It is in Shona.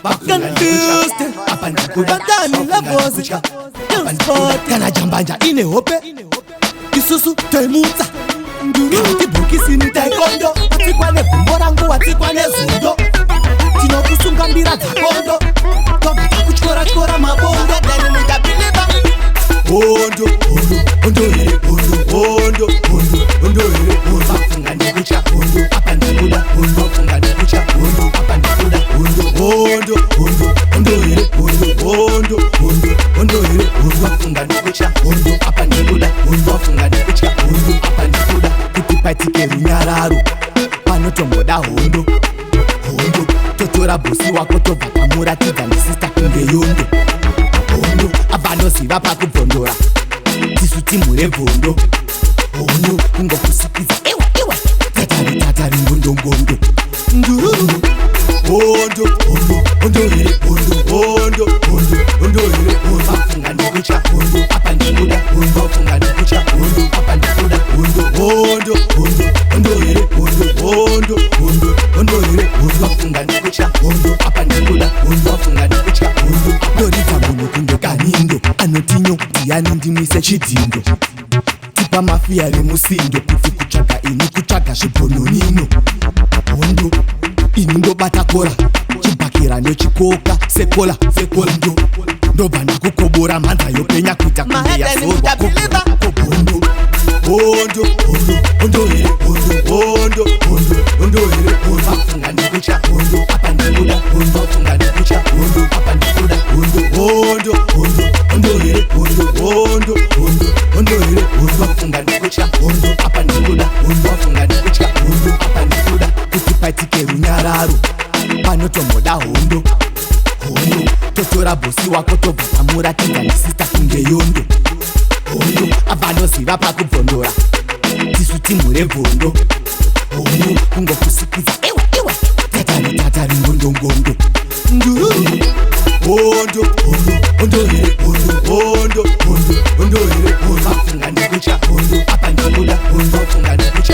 Confused Batani la vozi Kana jambanja ine hope Isusu temuta Kanti bukisini taekwondo Atikwane bumborangu watikwane zundo Tino kusunga mbira takondo Toba kuchora mabondo Dani nitabiliba Ondo here Ondo here Bafunga ndikucha Apa ndikuda Bafunga ndikucha Apa ndikuda Ondo here Bafunga ndikucha Apa ndikuda Bafunga ndikucha Apa ndikuda Kuti patike runyararo Panotomboda hondo Totora bosi wako tobva pamuratidza ndisista kunge yondo Hondo abanoziva pakubvondora tisu timu revhondo Hondo kungokusikiza ewa tatari ngondondo Ndururu Hondo here Bafunga ndikucha Apa ndikuda Bafunga ndikucha Apa ndikuda Hondo here Bafunga ndikucha Apa ndikuda Bafunga ndikucha Dorita munhu kunge kanindo anotinyo ndiyani ndimwise chidzindo tipa mafia remusindo kuti kutsvaga ini kutsvaga zvibhononino Hondo ini ndobata kora chibhakira ndochikoka sekola ndobva ndakukobora mhanza yopenya kuita kunge yazorwa Hondo here Bafunga ndikucha Apa ndikuda Bafunga ndikucha Apa ndikuda Hondo here Bafunga ndikucha Apa ndikuda Bafunga ndikucha Apa ndikuda Kuti patike runyararo Panotomboda hondo Totora bosi wako tobva pamuratidza ndisista kunge yondo Hondo abanoziva pakubvondora tisu timu revhondo Hondo kungokusikiza ewa tatari ngondondo Ndururu Hondo here Bafunga ndikucha Apa ndikuda Bafunga ndikucha